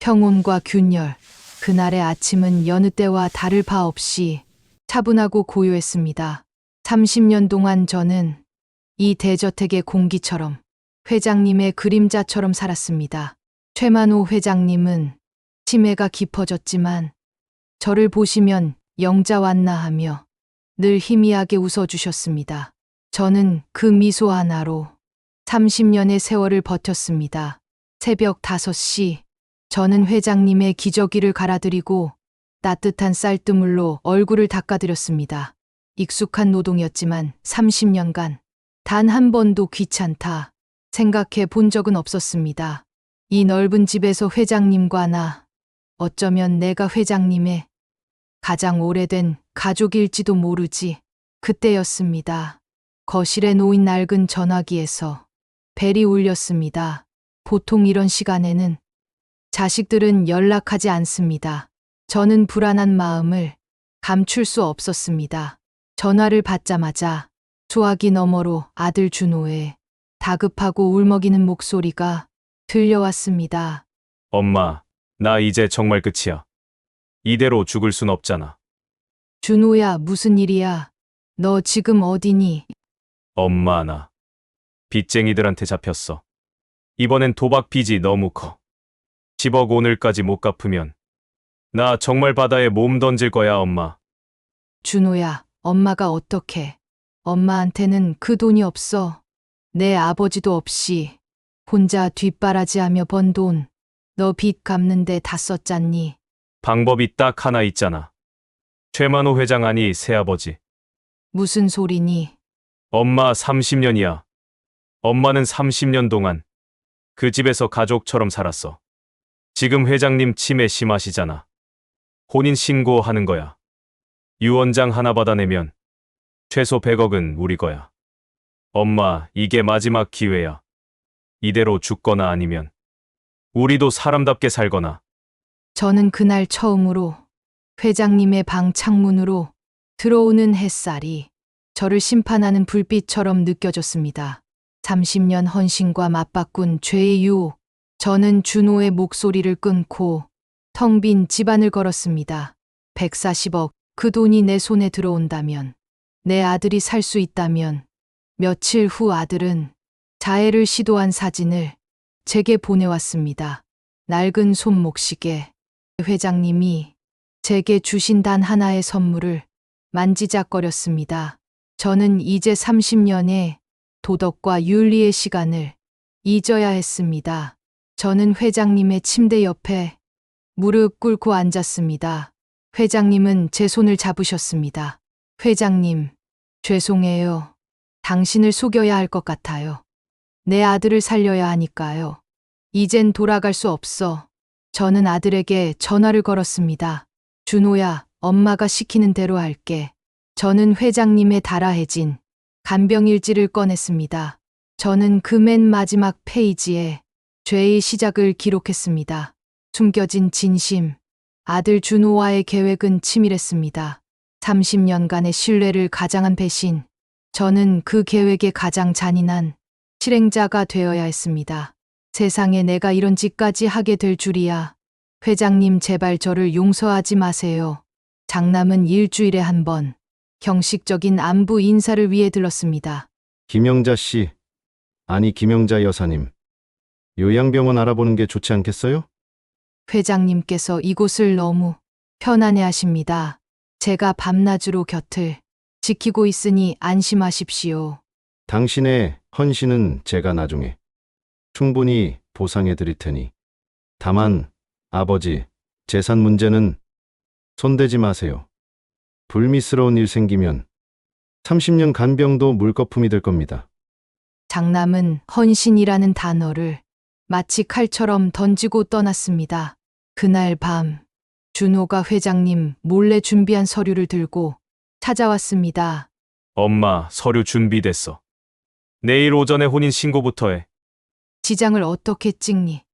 평온과 균열, 그날의 아침은 여느 때와 다를 바 없이 차분하고 고요했습니다. 30년 동안 저는 이 대저택의 공기처럼 회장님의 그림자처럼 살았습니다. 최만호 회장님은 치매가 깊어졌지만 저를 보시면 영자 왔나 하며 늘 희미하게 웃어주셨습니다. 저는 그 미소 하나로 30년의 세월을 버텼습니다. 새벽 5시, 저는 회장님의 기저귀를 갈아드리고 따뜻한 쌀뜨물로 얼굴을 닦아드렸습니다. 익숙한 노동이었지만 30년간 단 한 번도 귀찮다 생각해 본 적은 없었습니다. 이 넓은 집에서 회장님과 나, 어쩌면 내가 회장님의 가장 오래된 가족일지도 모르지. 그때였습니다. 거실에 놓인 낡은 전화기에서 벨이 울렸습니다. 보통 이런 시간에는 자식들은 연락하지 않습니다. 저는 불안한 마음을 감출 수 없었습니다. 전화를 받자마자 소화기 너머로 아들 준호의 다급하고 울먹이는 목소리가 들려왔습니다. 엄마, 나 이제 정말 끝이야. 이대로 죽을 순 없잖아. 준호야, 무슨 일이야? 너 지금 어디니? 엄마, 나 빚쟁이들한테 잡혔어. 이번엔 도박 빚이 너무 커. 10억 오늘까지 못 갚으면 나 정말 바다에 몸 던질 거야, 엄마. 준호야, 엄마가 어떡해? 엄마한테는 그 돈이 없어. 내 아버지도 없이 혼자 뒷바라지하며 번 돈, 너 빚 갚는데 다 썼잖니? 방법이 딱 하나 있잖아. 최만호 회장 아니 새아버지. 무슨 소리니? 엄마 30년이야. 엄마는 30년 동안 그 집에서 가족처럼 살았어. 지금 회장님 치매 심하시잖아. 혼인 신고하는 거야. 유언장 하나 받아내면 최소 100억은 우리 거야. 엄마, 이게 마지막 기회야. 이대로 죽거나 아니면 우리도 사람답게 살거나. 저는 그날 처음으로 회장님의 방 창문으로 들어오는 햇살이 저를 심판하는 불빛처럼 느껴졌습니다. 30년 헌신과 맞바꾼 죄의 유혹. 저는 준호의 목소리를 끊고 텅 빈 집안을 걸었습니다. 140억, 그 돈이 내 손에 들어온다면, 내 아들이 살 수 있다면, 며칠 후 아들은 자해를 시도한 사진을 제게 보내왔습니다. 낡은 손목시계. 회장님이 제게 주신 단 하나의 선물을 만지작거렸습니다. 저는 이제 30년의 도덕과 윤리의 시간을 잊어야 했습니다. 저는 회장님의 침대 옆에 무릎 꿇고 앉았습니다. 회장님은 제 손을 잡으셨습니다. 회장님, 죄송해요. 당신을 속여야 할 것 같아요. 내 아들을 살려야 하니까요. 이젠 돌아갈 수 없어. 저는 아들에게 전화를 걸었습니다. 준호야, 엄마가 시키는 대로 할게. 저는 회장님의 달아해진 간병일지를 꺼냈습니다. 저는 그 맨 마지막 페이지에 죄의 시작을 기록했습니다. 숨겨진 진심. 아들 준호와의 계획은 치밀했습니다. 30년간의 신뢰를 가장한 배신. 저는 그 계획의 가장 잔인한 실행자가 되어야 했습니다. 세상에 내가 이런 짓까지 하게 될 줄이야. 회장님, 제발 저를 용서하지 마세요. 장남은 일주일에 한 번 형식적인 안부 인사를 위해 들렀습니다. 김영자 씨, 아니 김영자 여사님, 요양병원 알아보는 게 좋지 않겠어요? 회장님께서 이곳을 너무 편안해 하십니다. 제가 밤낮으로 곁을 지키고 있으니 안심하십시오. 당신의 헌신은 제가 나중에 충분히 보상해 드릴 테니. 다만 아버지, 재산 문제는 손대지 마세요. 불미스러운 일 생기면 30년 간병도 물거품이 될 겁니다. 장남은 헌신이라는 단어를 마치 칼처럼 던지고 떠났습니다. 그날 밤, 준호가 회장님 몰래 준비한 서류를 들고 찾아왔습니다. 엄마, 서류 준비됐어. 내일 오전에 혼인 신고부터 해. 지장을 어떻게 찍니?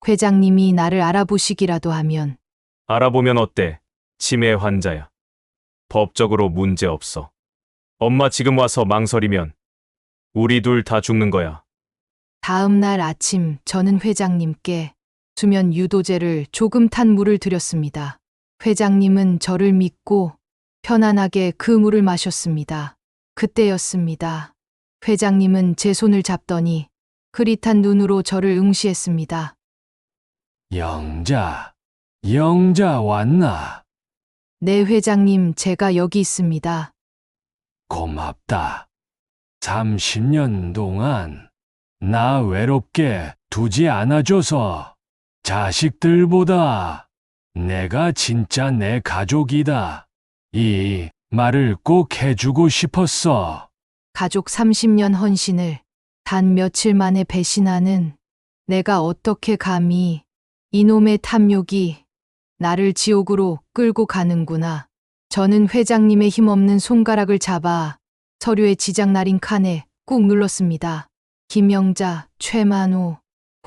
회장님이 나를 알아보시기라도 하면. 알아보면 어때? 치매 환자야. 법적으로 문제 없어. 엄마 지금 와서 망설이면 우리 둘 다 죽는 거야. 다음 날 아침 저는 회장님께 수면 유도제를 조금 탄 물을 드렸습니다. 회장님은 저를 믿고 편안하게 그 물을 마셨습니다. 그때였습니다. 회장님은 제 손을 잡더니 흐릿한 눈으로 저를 응시했습니다. 영자 왔나? 네, 회장님, 제가 여기 있습니다. 고맙다. 30년 동안 나 외롭게 두지 않아줘서 자식들보다 내가 진짜 내 가족이다. 이 말을 꼭 해주고 싶었어. 가족 30년 헌신을 단 며칠 만에 배신하는 내가 어떻게 감히 이놈의 탐욕이 나를 지옥으로 끌고 가는구나. 저는 회장님의 힘없는 손가락을 잡아 서류에 지장 날인 칸에 꾹 눌렀습니다. 김영자, 최만호,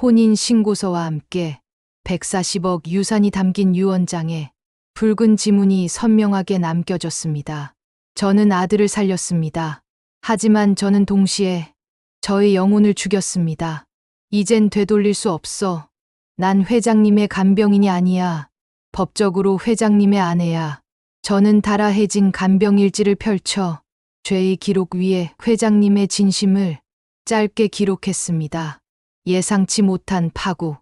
혼인신고서와 함께 140억 유산이 담긴 유언장에 붉은 지문이 선명하게 남겨졌습니다. 저는 아들을 살렸습니다. 하지만 저는 동시에 저의 영혼을 죽였습니다. 이젠 되돌릴 수 없어. 난 회장님의 간병인이 아니야. 법적으로 회장님의 아내야. 저는 달아해진 간병일지를 펼쳐 죄의 기록 위에 회장님의 진심을 짧게 기록했습니다. 예상치 못한 파국,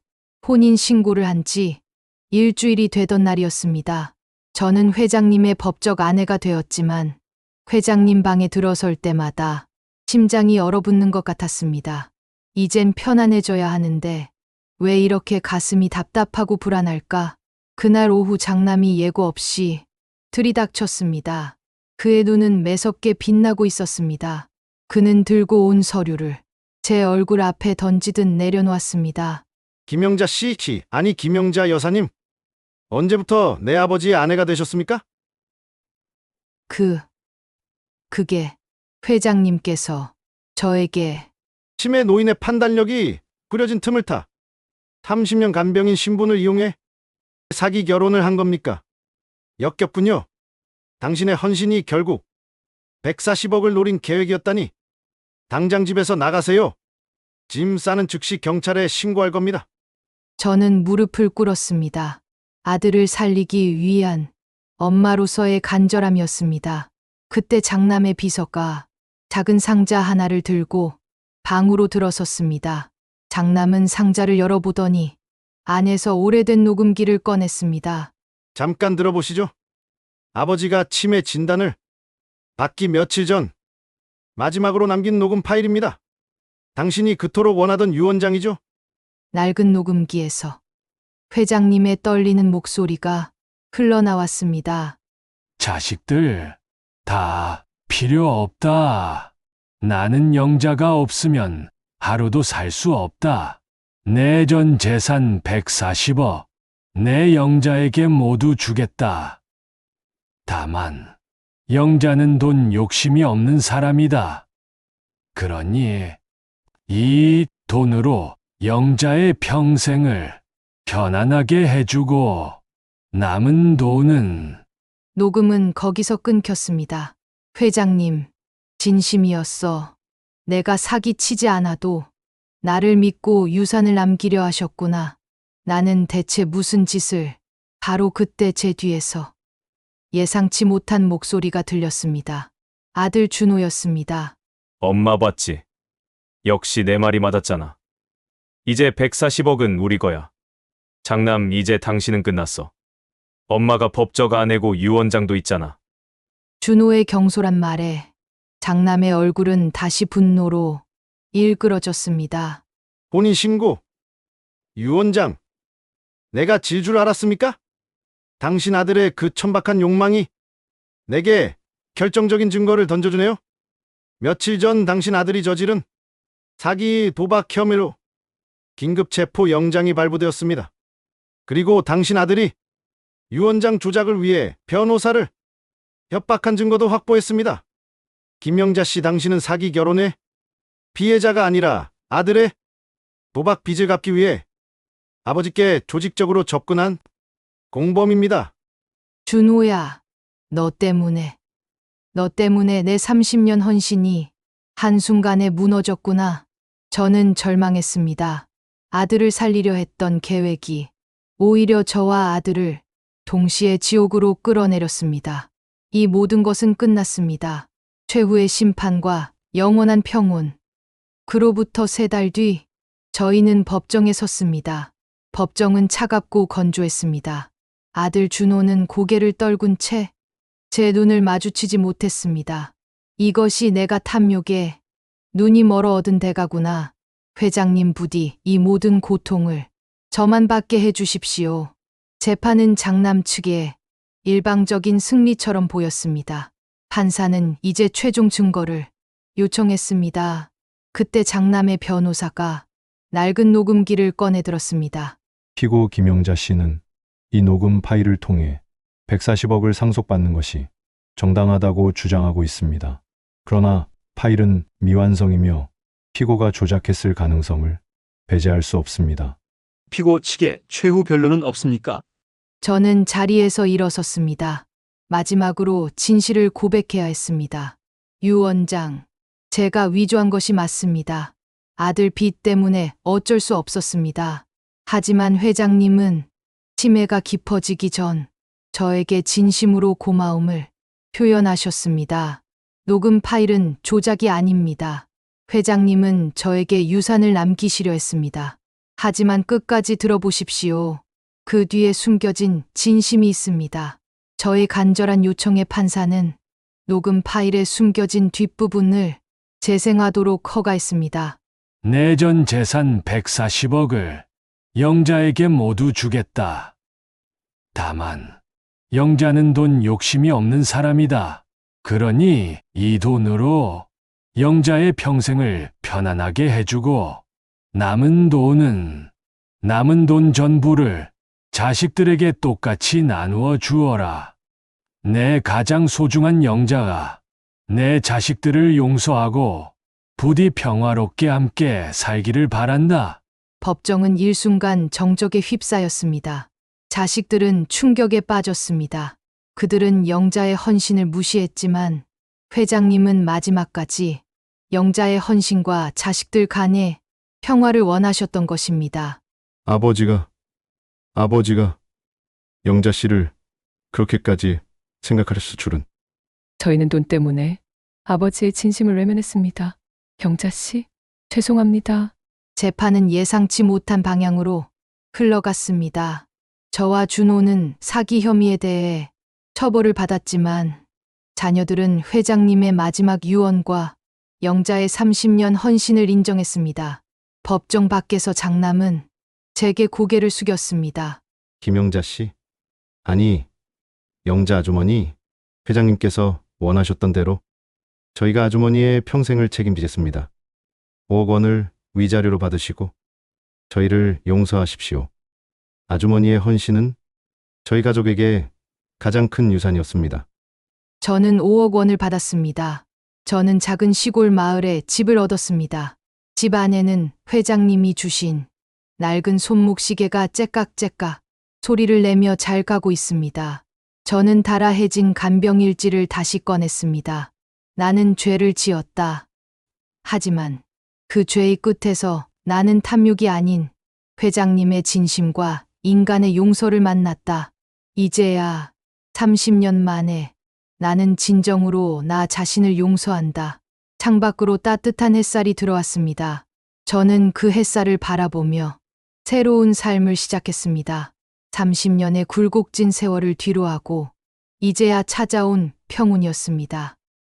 혼인신고를 한 지 일주일이 되던 날이었습니다. 저는 회장님의 법적 아내가 되었지만 회장님 방에 들어설 때마다 심장이 얼어붙는 것 같았습니다. 이젠 편안해져야 하는데 왜 이렇게 가슴이 답답하고 불안할까? 그날 오후 장남이 예고 없이 들이닥쳤습니다. 그의 눈은 매섭게 빛나고 있었습니다. 그는 들고 온 서류를 제 얼굴 앞에 던지듯 내려놓았습니다. 김영자 씨, 아니 김영자 여사님. 언제부터 내 아버지의 아내가 되셨습니까? 그게 회장님께서 저에게 치매 노인의 판단력이 구려진 틈을 타 30년 간병인 신분을 이용해 사기 결혼을 한 겁니까? 역겹군요. 당신의 헌신이 결국 140억을 노린 계획이었다니. 당장 집에서 나가세요. 짐 싸는 즉시 경찰에 신고할 겁니다. 저는 무릎을 꿇었습니다. 아들을 살리기 위한 엄마로서의 간절함이었습니다. 그때 장남의 비서가 작은 상자 하나를 들고 방으로 들어섰습니다. 장남은 상자를 열어보더니 안에서 오래된 녹음기를 꺼냈습니다. 잠깐 들어보시죠. 아버지가 치매 진단을 받기 며칠 전 마지막으로 남긴 녹음 파일입니다. 당신이 그토록 원하던 유언장이죠? 낡은 녹음기에서 회장님의 떨리는 목소리가 흘러나왔습니다. 자식들 다 필요 없다. 나는 영자가 없으면 하루도 살 수 없다. 내 전 재산 140억 내 영자에게 모두 주겠다. 다만 영자는 돈 욕심이 없는 사람이다. 그러니 이 돈으로 영자의 평생을 편안하게 해주고 남은 돈은 녹음은 거기서 끊겼습니다. 회장님, 진심이었어. 내가 사기치지 않아도 나를 믿고 유산을 남기려 하셨구나. 나는 대체 무슨 짓을. 바로 그때 제 뒤에서 예상치 못한 목소리가 들렸습니다. 아들 준호였습니다. 엄마 봤지? 역시 내 말이 맞았잖아. 이제 140억은 우리 거야. 장남, 이제 당신은 끝났어. 엄마가 법적 아내고 유언장도 있잖아. 준호의 경솔한 말에 장남의 얼굴은 다시 분노로 일그러졌습니다. 혼인신고, 유언장. 내가 질 줄 알았습니까? 당신 아들의 그 천박한 욕망이 내게 결정적인 증거를 던져주네요. 며칠 전 당신 아들이 저지른 사기 도박 혐의로 긴급 체포 영장이 발부되었습니다. 그리고 당신 아들이 유언장 조작을 위해 변호사를 협박한 증거도 확보했습니다. 김영자 씨, 당신은 사기 결혼의 피해자가 아니라 아들의 도박 빚을 갚기 위해 아버지께 조직적으로 접근한 공범입니다. 준호야, 너 때문에 내 30년 헌신이 한순간에 무너졌구나. 저는 절망했습니다. 아들을 살리려 했던 계획이 오히려 저와 아들을 동시에 지옥으로 끌어내렸습니다. 이 모든 것은 끝났습니다. 최후의 심판과 영원한 평온. 그로부터 3달 뒤 저희는 법정에 섰습니다. 법정은 차갑고 건조했습니다. 아들 준호는 고개를 떨군 채 제 눈을 마주치지 못했습니다. 이것이 내가 탐욕에 눈이 멀어 얻은 대가구나. 회장님 부디 이 모든 고통을 저만 받게 해주십시오. 재판은 장남 측의 일방적인 승리처럼 보였습니다. 판사는 이제 최종 증거를 요청했습니다. 그때 장남의 변호사가 낡은 녹음기를 꺼내 들었습니다. 피고 김영자 씨는 이 녹음 파일을 통해 140억을 상속받는 것이 정당하다고 주장하고 있습니다. 그러나 파일은 미완성이며 피고가 조작했을 가능성을 배제할 수 없습니다. 피고 측에 최후 변론은 없습니까? 저는 자리에서 일어섰습니다. 마지막으로 진실을 고백해야 했습니다. 유 원장, 제가 위조한 것이 맞습니다. 아들 빚 때문에 어쩔 수 없었습니다. 하지만 회장님은 치매가 깊어지기 전 저에게 진심으로 고마움을 표현하셨습니다. 녹음 파일은 조작이 아닙니다. 회장님은 저에게 유산을 남기시려 했습니다. 하지만 끝까지 들어보십시오. 그 뒤에 숨겨진 진심이 있습니다. 저의 간절한 요청에 판사는 녹음 파일에 숨겨진 뒷부분을 재생하도록 허가했습니다. 내전 재산 140억을 영자에게 모두 주겠다. 다만 영자는 돈 욕심이 없는 사람이다. 그러니 이 돈으로 영자의 평생을 편안하게 해주고 남은 돈 전부를 자식들에게 똑같이 나누어 주어라. 내 가장 소중한 영자가 내 자식들을 용서하고 부디 평화롭게 함께 살기를 바란다. 법정은 일순간 정적에 휩싸였습니다. 자식들은 충격에 빠졌습니다. 그들은 영자의 헌신을 무시했지만 회장님은 마지막까지 영자의 헌신과 자식들 간의 평화를 원하셨던 것입니다. 아버지가 영자 씨를 그렇게까지 생각하셨을 줄은. 저희는 돈 때문에 아버지의 진심을 외면했습니다. 영자 씨, 죄송합니다. 재판은 예상치 못한 방향으로 흘러갔습니다. 저와 준호는 사기 혐의에 대해 처벌을 받았지만 자녀들은 회장님의 마지막 유언과 영자의 30년 헌신을 인정했습니다. 법정 밖에서 장남은 제게 고개를 숙였습니다. 김영자 씨? 아니, 영자 아주머니, 회장님께서 원하셨던 대로 저희가 아주머니의 평생을 책임지겠습니다. 5억 원을 위자료로 받으시고 저희를 용서하십시오. 아주머니의 헌신은 저희 가족에게 가장 큰 유산이었습니다. 저는 5억 원을 받았습니다. 저는 작은 시골 마을에 집을 얻었습니다. 집 안에는 회장님이 주신 낡은 손목시계가 째깍째깍 소리를 내며 잘 가고 있습니다. 저는 달아해진 간병일지를 다시 꺼냈습니다. 나는 죄를 지었다. 하지만 그 죄의 끝에서 나는 탐욕이 아닌 회장님의 진심과 인간의 용서를 만났다. 이제야 30년 만에 나는 진정으로 나 자신을 용서한다. 창밖으로 따뜻한 햇살이 들어왔습니다. 저는 그 햇살을 바라보며 새로운 삶을 시작했습니다. 30년의 굴곡진 세월을 뒤로하고 이제야 찾아온 평온이었습니다.